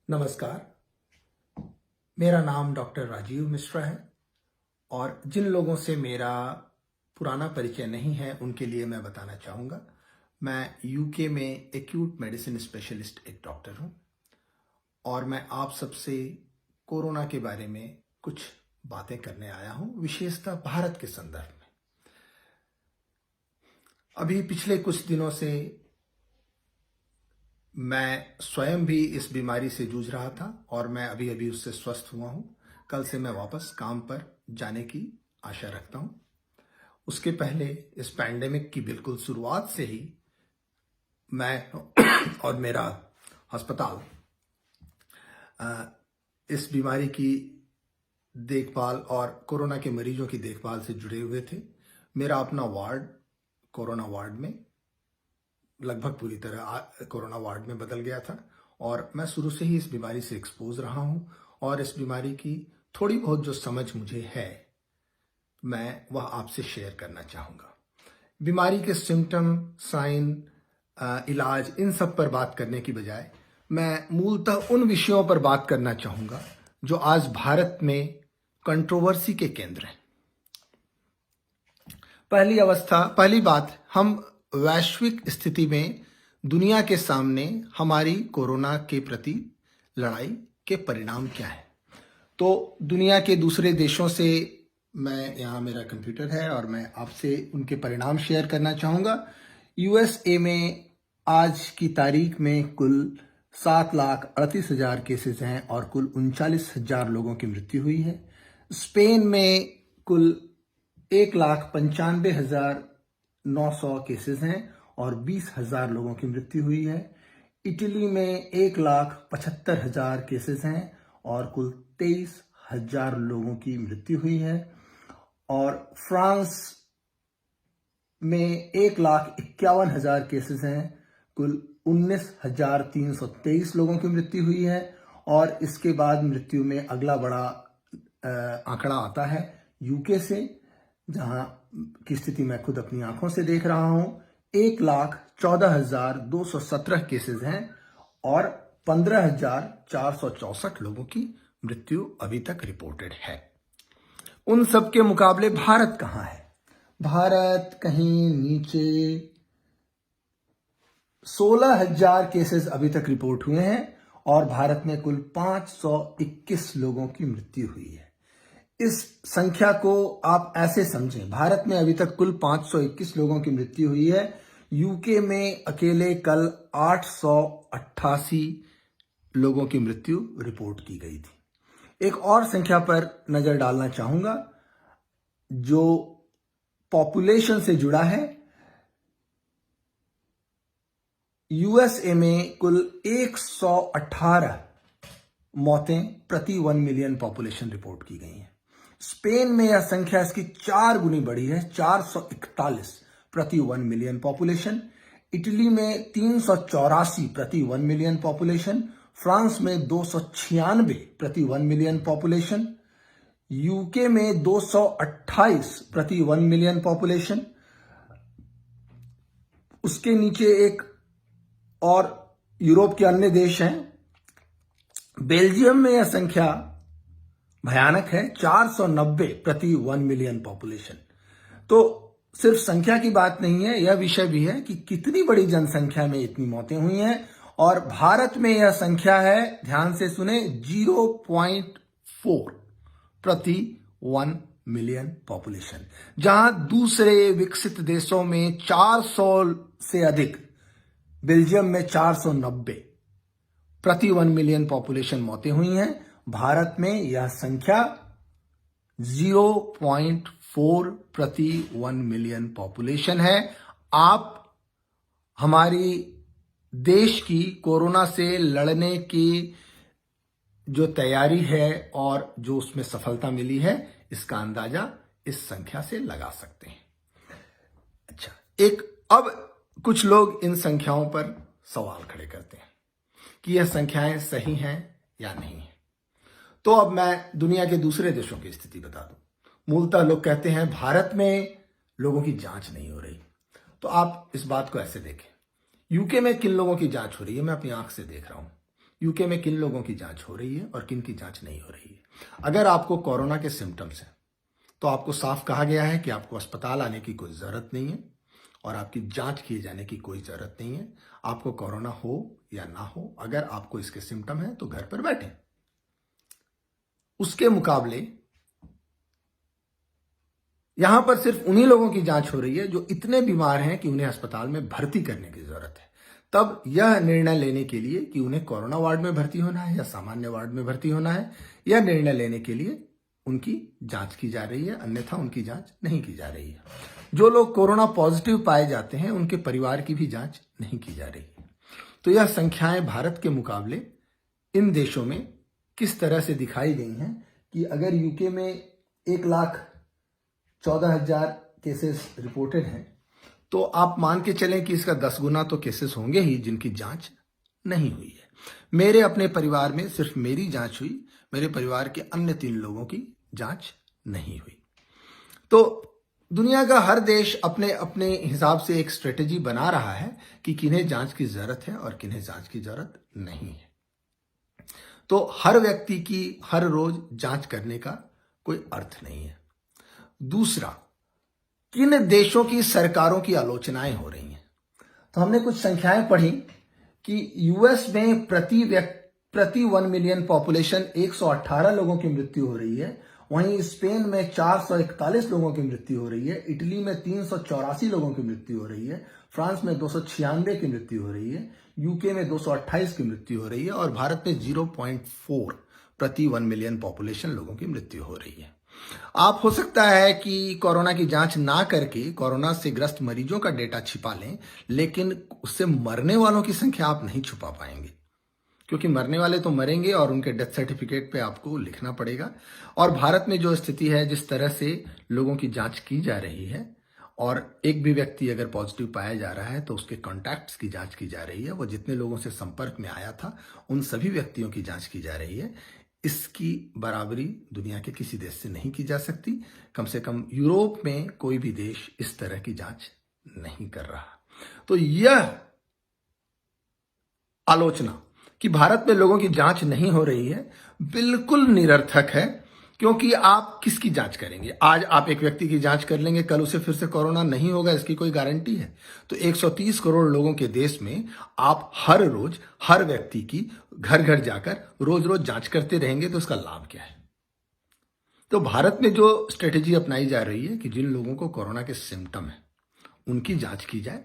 नमस्कार। मेरा नाम डॉक्टर राजीव मिश्रा है और जिन लोगों से मेरा पुराना परिचय नहीं है उनके लिए मैं बताना चाहूँगा। मैं यूके में एक्यूट मेडिसिन स्पेशलिस्ट एक डॉक्टर हूँ और मैं आप सबसे कोरोना के बारे में कुछ बातें करने आया हूँ, विशेषतः भारत के संदर्भ में। अभी पिछले कुछ दिनों से मैं स्वयं भी इस बीमारी से जूझ रहा था और मैं अभी अभी उससे स्वस्थ हुआ हूँ। कल से मैं वापस काम पर जाने की आशा रखता हूँ। उसके पहले इस पैंडेमिक की बिल्कुल शुरुआत से ही मैं और मेरा अस्पताल इस बीमारी की देखभाल और कोरोना के मरीजों की देखभाल से जुड़े हुए थे। मेरा अपना वार्ड कोरोना वार्ड में लगभग पूरी तरह कोरोना वार्ड में बदल गया था और मैं शुरू से ही इस बीमारी से एक्सपोज रहा हूं और इस बीमारी की थोड़ी बहुत जो समझ मुझे है मैं वह आपसे शेयर करना चाहूँगा। बीमारी के सिम्टम, साइन, इलाज, इन सब पर बात करने की बजाय मैं मूलतः उन विषयों पर बात करना चाहूँगा जो आज भारत में कंट्रोवर्सी के केंद्र हैं। पहली बात, हम वैश्विक स्थिति में दुनिया के सामने हमारी कोरोना के प्रति लड़ाई के परिणाम क्या है। तो दुनिया के दूसरे देशों से मैं यहाँ मेरा कंप्यूटर है और मैं आपसे उनके परिणाम शेयर करना चाहूँगा। यूएसए में आज की तारीख में कुल 7,38,000 केसेस हैं और कुल 39,000 लोगों की मृत्यु हुई है। स्पेन में कुल 1,95,900 केसेस हैं और 20,000 लोगों की मृत्यु हुई है। इटली में 1,75,000 केसेस हैं और कुल 23,000 लोगों की मृत्यु हुई है। और फ्रांस में 1,51,000 केसेस हैं, कुल 19,323 लोगों की मृत्यु हुई है। और इसके बाद मृत्यु में अगला बड़ा आंकड़ा आता है यूके से, जहां की स्थिति मैं खुद अपनी आंखों से देख रहा हूं। 1,14,217 केसेस हैं और 15,464 लोगों की मृत्यु अभी तक रिपोर्टेड है। उन सब के मुकाबले भारत कहां है? भारत कहीं नीचे 16,000 केसेस अभी तक रिपोर्ट हुए हैं और भारत में कुल 521 लोगों की मृत्यु हुई है। इस संख्या को आप ऐसे समझें, भारत में अभी तक कुल 521 लोगों की मृत्यु हुई है। यूके में अकेले कल 888 लोगों की मृत्यु रिपोर्ट की गई थी। एक और संख्या पर नजर डालना चाहूंगा जो पॉपुलेशन से जुड़ा है। यूएसए में कुल 118 मौतें प्रति 1 मिलियन पॉपुलेशन रिपोर्ट की गई हैं। स्पेन में यह संख्या इसकी 4 गुनी बढ़ी है, 441 प्रति 1 मिलियन पॉपुलेशन। इटली में 384 प्रति 1 मिलियन पॉपुलेशन। फ्रांस में 296 प्रति 1 मिलियन पॉपुलेशन। यूके में 228 प्रति 1 मिलियन पॉपुलेशन। उसके नीचे एक और यूरोप के अन्य देश हैं। बेल्जियम में यह संख्या भयानक है, 490 प्रति 1 मिलियन पॉपुलेशन। तो सिर्फ संख्या की बात नहीं है, यह विषय भी है कि कितनी बड़ी जनसंख्या में इतनी मौतें हुई हैं। और भारत में यह संख्या है, ध्यान से सुने, 0.4 प्रति 1 मिलियन पॉपुलेशन, जहां दूसरे विकसित देशों में 400 से अधिक, बेल्जियम में 490 प्रति 1 मिलियन पॉपुलेशन मौतें हुई हैं। भारत में यह संख्या 0.4 प्रति 1 मिलियन पॉपुलेशन है। आप हमारी देश की कोरोना से लड़ने की जो तैयारी है और जो उसमें सफलता मिली है, इसका अंदाजा इस संख्या से लगा सकते हैं। अच्छा, अब कुछ लोग इन संख्याओं पर सवाल खड़े करते हैं कि यह संख्याएं सही हैं या नहीं है। तो अब मैं दुनिया के दूसरे देशों की स्थिति बता दूं। मूलतः लोग कहते हैं भारत में लोगों की जांच नहीं हो रही। तो आप इस बात को ऐसे देखें, यूके में किन लोगों की जांच हो रही है, मैं अपनी आंख से देख रहा हूं। यूके में किन लोगों की जांच हो रही है और किन की जांच नहीं हो रही है। अगर आपको कोरोना के सिम्टम्स हैं तो आपको साफ कहा गया है कि आपको अस्पताल आने की कोई ज़रूरत नहीं है और आपकी जांच किए जाने की कोई ज़रूरत नहीं है। आपको कोरोना हो या ना हो, अगर आपको इसके सिम्टम हैं तो घर पर बैठें। उसके मुकाबले यहां पर सिर्फ उन्हीं लोगों की जांच हो रही है जो इतने बीमार हैं कि उन्हें अस्पताल में भर्ती करने की जरूरत है। तब यह निर्णय लेने के लिए कि उन्हें कोरोना वार्ड में भर्ती होना है या सामान्य वार्ड में भर्ती होना है, यह निर्णय लेने के लिए उनकी जांच की जा रही है, अन्यथा उनकी जांच नहीं की जा रही है। जो लोग कोरोना पॉजिटिव पाए जाते हैं उनके परिवार की भी जांच नहीं की जा रही है। तो यह संख्याएं भारत के मुकाबले इन देशों में किस तरह से दिखाई गई हैं कि अगर यूके में 1,14,000 केसेस रिपोर्टेड हैं तो आप मान के चलें कि इसका 10 गुना तो केसेस होंगे ही जिनकी जांच नहीं हुई है। मेरे अपने परिवार में सिर्फ मेरी जांच हुई, मेरे परिवार के अन्य 3 लोगों की जांच नहीं हुई। तो दुनिया का हर देश अपने अपने हिसाब से एक स्ट्रेटेजी बना रहा है कि किन्हें जांच की जरूरत है और किन्हें जांच की जरूरत नहीं है। तो हर व्यक्ति की हर रोज जांच करने का कोई अर्थ नहीं है। दूसरा, किन देशों की सरकारों की आलोचनाएं हो रही हैं। तो हमने कुछ संख्याएं पढ़ी कि यूएस में प्रति 1 मिलियन पॉपुलेशन 118 लोगों की मृत्यु हो रही है। वहीं स्पेन में 441 लोगों की मृत्यु हो रही है, इटली में 384 लोगों की मृत्यु हो रही है, फ्रांस में 296 की मृत्यु हो रही है, यूके में 228 की मृत्यु हो रही है और भारत में 0.4 प्रति 1 मिलियन पॉपुलेशन लोगों की मृत्यु हो रही है। आप हो सकता है कि कोरोना की जांच ना करके कोरोना से ग्रस्त मरीजों का डेटा छिपा लें, लेकिन उससे मरने वालों की संख्या आप नहीं छुपा पाएंगे, क्योंकि मरने वाले तो मरेंगे और उनके डेथ सर्टिफिकेट पे आपको लिखना पड़ेगा। और भारत में जो स्थिति है, जिस तरह से लोगों की जांच की जा रही है और एक भी व्यक्ति अगर पॉजिटिव पाया जा रहा है तो उसके कॉन्टैक्ट्स की जांच की जा रही है, वो जितने लोगों से संपर्क में आया था उन सभी व्यक्तियों की जांच की जा रही है। इसकी बराबरी दुनिया के किसी देश से नहीं की जा सकती। कम से कम यूरोप में कोई भी देश इस तरह की जांच नहीं कर रहा। तो यह आलोचना कि भारत में लोगों की जांच नहीं हो रही है बिल्कुल निरर्थक है, क्योंकि आप किसकी जांच करेंगे? आज आप एक व्यक्ति की जांच कर लेंगे, कल उसे फिर से कोरोना नहीं होगा, इसकी कोई गारंटी है? तो 130 करोड़ लोगों के देश में आप हर रोज हर व्यक्ति की घर घर जाकर रोज रोज जांच करते रहेंगे तो इसका लाभ क्या है? तो भारत में जो स्ट्रेटेजी अपनाई जा रही है कि जिन लोगों को कोरोना के सिम्टम है उनकी जांच की जाए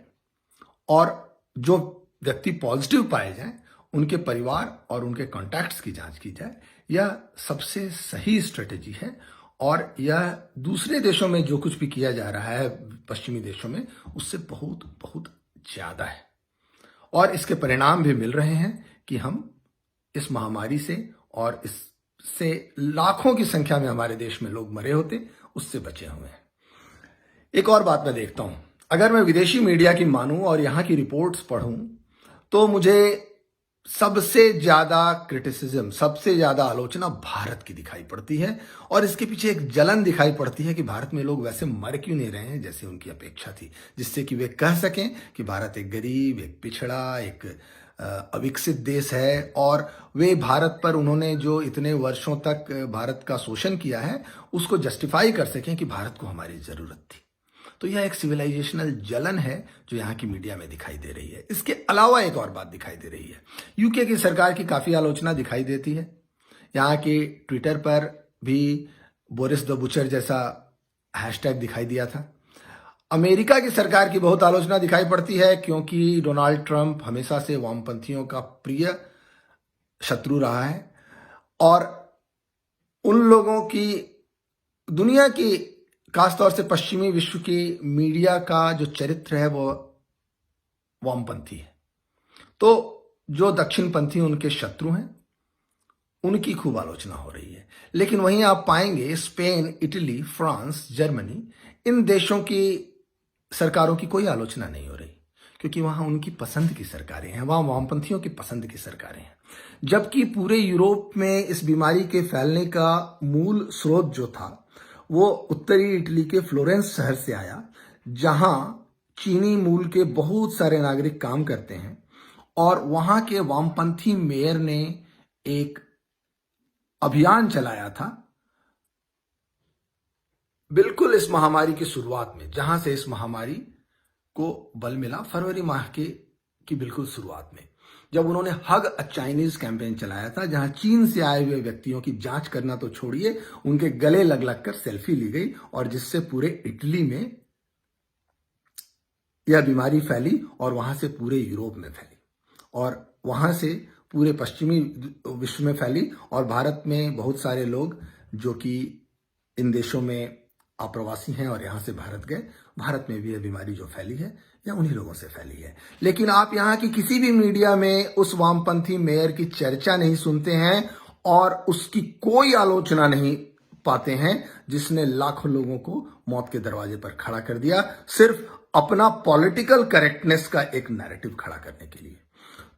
और जो व्यक्ति पॉजिटिव पाए जाए उनके परिवार और उनके कॉन्टैक्ट्स की जांच की जाए, यह सबसे सही स्ट्रेटेजी है। और यह दूसरे देशों में जो कुछ भी किया जा रहा है, पश्चिमी देशों में, उससे बहुत बहुत ज्यादा है। और इसके परिणाम भी मिल रहे हैं कि हम इस महामारी से और इससे लाखों की संख्या में हमारे देश में लोग मरे होते, उससे बचे हुए हैं। एक और बात मैं देखता हूं, अगर मैं विदेशी मीडिया की मानूं और यहां की रिपोर्ट्स पढ़ूं तो मुझे सबसे ज्यादा क्रिटिसिज्म, सबसे ज्यादा आलोचना भारत की दिखाई पड़ती है। और इसके पीछे एक जलन दिखाई पड़ती है कि भारत में लोग वैसे मर क्यों नहीं रहे हैं जैसे उनकी अपेक्षा थी, जिससे कि वे कह सकें कि भारत एक गरीब, एक पिछड़ा, एक अविकसित देश है। और वे भारत पर उन्होंने जो इतने वर्षों तक भारत का शोषण किया है उसको जस्टिफाई कर सकें कि भारत को हमारी जरूरत थी। तो यह एक सिविलाइजेशनल जलन है जो यहाँ की मीडिया में दिखाई दे रही है। इसके अलावा एक और बात दिखाई दे रही है, यूके की सरकार की काफी आलोचना दिखाई देती है। यहाँ के ट्विटर पर भी बोरिस द बुचर जैसा हैशटैग दिखाई दिया था। अमेरिका की सरकार की बहुत आलोचना दिखाई पड़ती है, क्योंकि डोनाल्ड ट्रंप हमेशा से वामपंथियों का प्रिय शत्रु रहा है और उन लोगों की, दुनिया की, खासतौर से पश्चिमी विश्व की मीडिया का जो चरित्र है वो वामपंथी है। तो जो दक्षिणपंथी उनके शत्रु हैं उनकी खूब आलोचना हो रही है। लेकिन वहीं आप पाएंगे स्पेन, इटली, फ्रांस, जर्मनी, इन देशों की सरकारों की कोई आलोचना नहीं हो रही, क्योंकि वहां उनकी पसंद की सरकारें हैं, वहां वामपंथियों की पसंद की सरकारें हैं। जबकि पूरे यूरोप में इस बीमारी के फैलने का मूल स्रोत जो था वो उत्तरी इटली के फ्लोरेंस शहर से आया, जहां चीनी मूल के बहुत सारे नागरिक काम करते हैं और वहां के वामपंथी मेयर ने एक अभियान चलाया था बिल्कुल इस महामारी की शुरुआत में, जहां से इस महामारी को बल मिला फरवरी माह की बिल्कुल शुरुआत में, जब उन्होंने हग अ चाइनीज कैंपेन चलाया था, जहां चीन से आए हुए व्यक्तियों की जांच करना तो छोड़िए, उनके गले लग लग कर सेल्फी ली गई और जिससे पूरे इटली में यह बीमारी फैली और वहां से पूरे यूरोप में फैली और वहां से पूरे पश्चिमी विश्व में फैली और भारत में बहुत सारे लोग जो कि इन देशों में अप्रवासी हैं और यहां से भारत गए, भारत में भी यह बीमारी जो फैली है या उन्हीं लोगों से फैली है। लेकिन आप यहां की किसी भी मीडिया में उस वामपंथी मेयर की चर्चा नहीं सुनते हैं और उसकी कोई आलोचना नहीं पाते हैं जिसने लाखों लोगों को मौत के दरवाजे पर खड़ा कर दिया, सिर्फ अपना पॉलिटिकल करेक्टनेस का एक नैरेटिव खड़ा करने के लिए।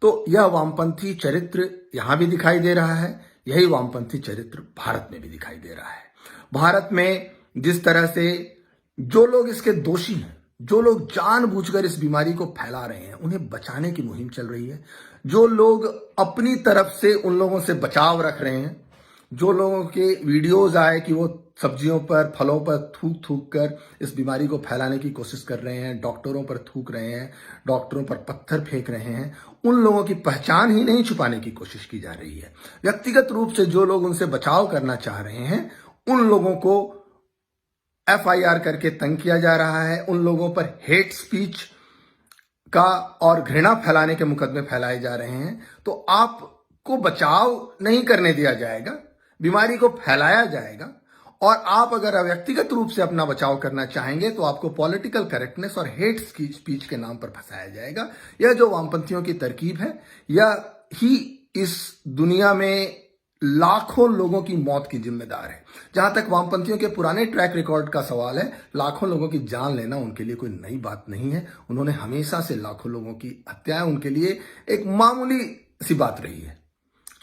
तो यह वामपंथी चरित्र यहां भी दिखाई दे रहा है, यही वामपंथी चरित्र भारत में भी दिखाई दे रहा है। भारत में जिस तरह से जो लोग इसके दोषी हैं, जो लोग जानबूझकर इस बीमारी को फैला रहे हैं, उन्हें बचाने की मुहिम चल रही है, जो लोग अपनी तरफ से उन लोगों से बचाव रख रहे हैं, जो लोगों के वीडियोज आए कि वो सब्जियों पर फलों पर थूक थूक कर इस बीमारी को फैलाने की कोशिश कर रहे हैं, डॉक्टरों पर थूक रहे हैं, डॉक्टरों पर पत्थर फेंक रहे हैं, उन लोगों की पहचान ही नहीं छुपाने की कोशिश की जा रही है। व्यक्तिगत रूप से जो लोग उनसे बचाव करना चाह रहे हैं, उन लोगों को FIR करके तंग किया जा रहा है, उन लोगों पर हेट स्पीच का और घृणा फैलाने के मुकदमे फैलाए जा रहे हैं। तो आपको बचाव नहीं करने दिया जाएगा, बीमारी को फैलाया जाएगा और आप अगर व्यक्तिगत रूप से अपना बचाव करना चाहेंगे तो आपको पॉलिटिकल करेक्टनेस और हेट स्पीच के नाम पर फंसाया जाएगा। यह जो वामपंथियों की तरकीब है, यह ही इस दुनिया में लाखों लोगों की मौत की जिम्मेदार है। जहां तक वामपंथियों के पुराने ट्रैक रिकॉर्ड का सवाल है, लाखों लोगों की जान लेना उनके लिए कोई नई बात नहीं है। उन्होंने हमेशा से लाखों लोगों की हत्याएं उनके लिए एक मामूली सी बात रही है।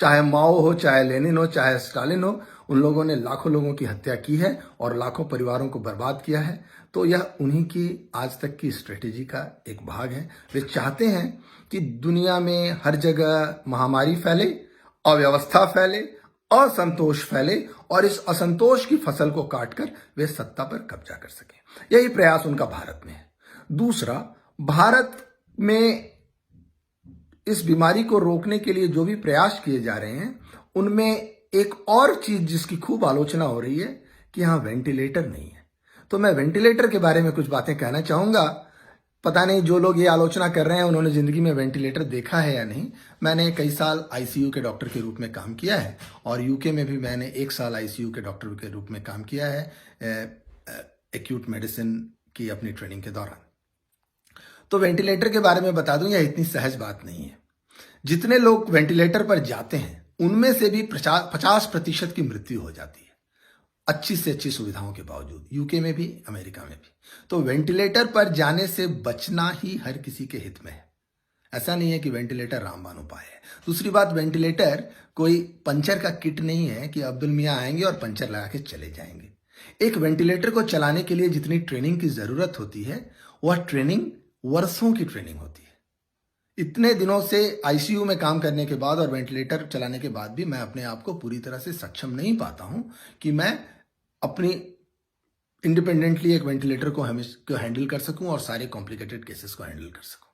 चाहे माओ हो, चाहे लेनिन हो, चाहे स्टालिन हो, उन लोगों ने लाखों लोगों की हत्या की है और लाखों परिवारों को बर्बाद किया है। तो यह उन्हीं की आज तक की स्ट्रेटेजी का एक भाग है। वे चाहते हैं कि दुनिया में हर जगह महामारी फैले, अव्यवस्था फैले, असंतोष फैले और इस असंतोष की फसल को काटकर वे सत्ता पर कब्जा कर सकें। यही प्रयास उनका भारत में है। दूसरा, भारत में इस बीमारी को रोकने के लिए जो भी प्रयास किए जा रहे हैं, उनमें एक और चीज जिसकी खूब आलोचना हो रही है कि यहां वेंटिलेटर नहीं है। तो मैं वेंटिलेटर के बारे में कुछ बातें कहना चाहूंगा। पता नहीं जो लोग ये आलोचना कर रहे हैं उन्होंने जिंदगी में वेंटिलेटर देखा है या नहीं। मैंने कई साल ICU के डॉक्टर के रूप में काम किया है और UK में भी मैंने 1 साल ICU के डॉक्टर के रूप में काम किया है एक्यूट मेडिसिन की अपनी ट्रेनिंग के दौरान। तो वेंटिलेटर के बारे में बता दूं, यह इतनी सहज बात नहीं है। जितने लोग वेंटिलेटर पर जाते हैं उनमें से भी 50% की मृत्यु हो जाती है, अच्छी से अच्छी सुविधाओं के बावजूद, UK में भी, अमेरिका में भी। तो वेंटिलेटर पर जाने से बचना ही हर किसी के हित में है। ऐसा नहीं है कि वेंटिलेटर रामबाण उपाय है। दूसरी बात, वेंटिलेटर कोई पंचर का किट नहीं है कि अब्दुल मियां आएंगे और पंचर लगा के चले जाएंगे। एक वेंटिलेटर को चलाने के लिए जितनी ट्रेनिंग की जरूरत होती है, वह ट्रेनिंग वर्षों की ट्रेनिंग होती है। इतने दिनों से ICU में काम करने के बाद और वेंटिलेटर चलाने के बाद भी मैं अपने आप को पूरी तरह से सक्षम नहीं पाता हूं कि मैं अपनी इंडिपेंडेंटली एक वेंटिलेटर को हैंडल कर सकूं और सारे कॉम्प्लिकेटेड केसेस को हैंडल कर सकूं।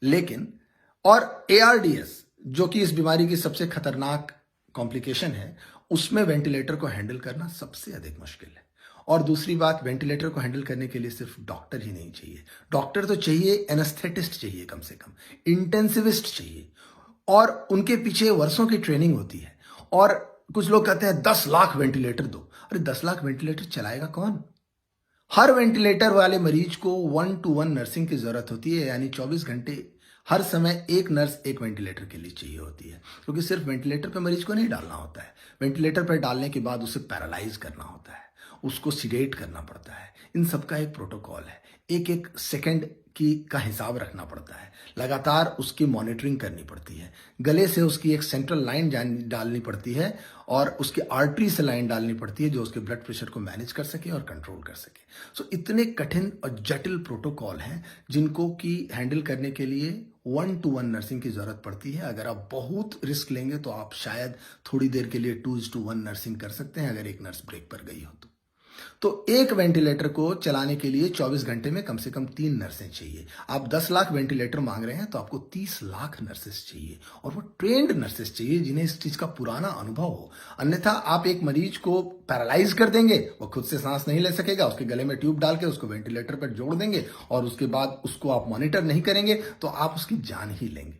लेकिन और ARDS जो कि इस बीमारी की सबसे खतरनाक कॉम्प्लिकेशन है, उसमें वेंटिलेटर को हैंडल करना सबसे अधिक मुश्किल है। और दूसरी बात, वेंटिलेटर को हैंडल करने के लिए सिर्फ डॉक्टर ही नहीं चाहिए, डॉक्टर तो चाहिए, एनेस्थेटिस्ट चाहिए, कम से कम इंटेंसिविस्ट चाहिए और उनके पीछे वर्षों की ट्रेनिंग होती है। और कुछ लोग कहते हैं 10 लाख वेंटिलेटर दो। अरे 10 लाख वेंटिलेटर चलाएगा कौन? हर वेंटिलेटर वाले मरीज को 1-to-1 नर्सिंग की जरूरत होती है, यानी 24 घंटे हर समय एक नर्स एक वेंटिलेटर के लिए चाहिए होती है, क्योंकि सिर्फ वेंटिलेटर पर मरीज को नहीं डालना होता है, वेंटिलेटर पर डालने के बाद उसे पैरालाइज करना होता है, उसको सीडेट करना पड़ता है। इन सब का एक प्रोटोकॉल है। एक एक सेकंड की का हिसाब रखना पड़ता है। लगातार उसकी मॉनिटरिंग करनी पड़ती है। गले से उसकी एक सेंट्रल लाइन डालनी पड़ती है और उसकी आर्टरी से लाइन डालनी पड़ती है जो उसके ब्लड प्रेशर को मैनेज कर सके और कंट्रोल कर सके। सो इतने कठिन और जटिल प्रोटोकॉल हैं जिनको कि हैंडल करने के लिए 1-to-1 नर्सिंग की जरूरत पड़ती है। अगर आप बहुत रिस्क लेंगे तो आप शायद थोड़ी देर के लिए 2:1 नर्सिंग कर सकते हैं अगर एक नर्स ब्रेक पर गई हो तो एक वेंटिलेटर को चलाने के लिए 24 घंटे में कम से कम 3 नर्सें चाहिए। आप 10 लाख वेंटिलेटर मांग रहे हैं तो आपको 30 लाख नर्सेस चाहिए और वो ट्रेंड नर्सेस चाहिए जिन्हें इस चीज का पुराना अनुभव हो। अन्यथा आप एक मरीज को पैरालाइज कर देंगे, वो खुद से सांस नहीं ले सकेगा, उसके गले में ट्यूब डाल के उसको वेंटिलेटर पर जोड़ देंगे और उसके बाद उसको आप मॉनिटर नहीं करेंगे तो आप उसकी जान ही लेंगे।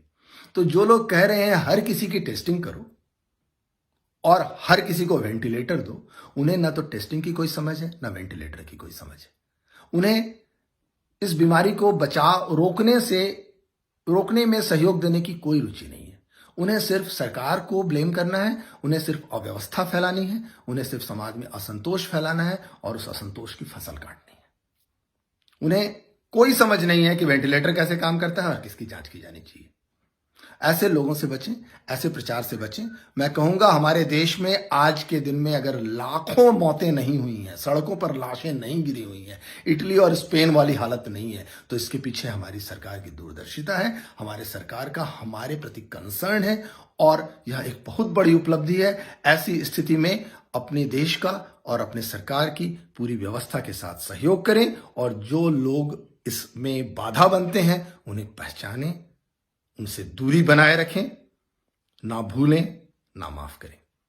तो जो लोग कह रहे हैं हर किसी की टेस्टिंग करो और हर किसी को वेंटिलेटर दो, उन्हें ना तो टेस्टिंग की कोई समझ है ना वेंटिलेटर की कोई समझ है। उन्हें इस बीमारी को रोकने में सहयोग देने की कोई रुचि नहीं है। उन्हें सिर्फ सरकार को ब्लेम करना है, उन्हें सिर्फ अव्यवस्था फैलानी है, उन्हें सिर्फ समाज में असंतोष फैलाना है और उस असंतोष की फसल काटनी है। उन्हें कोई समझ नहीं है कि वेंटिलेटर कैसे काम करता है और किसकी जांच की जानी चाहिए। ऐसे लोगों से बचें, ऐसे प्रचार से बचें। मैं कहूंगा हमारे देश में आज के दिन में अगर लाखों मौतें नहीं हुई हैं, सड़कों पर लाशें नहीं गिरी हुई हैं, इटली और स्पेन वाली हालत नहीं है, तो इसके पीछे हमारी सरकार की दूरदर्शिता है, हमारे सरकार का हमारे प्रति कंसर्न है और यह एक बहुत बड़ी उपलब्धि है। ऐसी स्थिति में अपने देश का और अपने सरकार की पूरी व्यवस्था के साथ सहयोग करें और जो लोग इसमें बाधा बनते हैं उन्हें पहचानें, उनसे दूरी बनाए रखें, ना भूलें, ना माफ करें।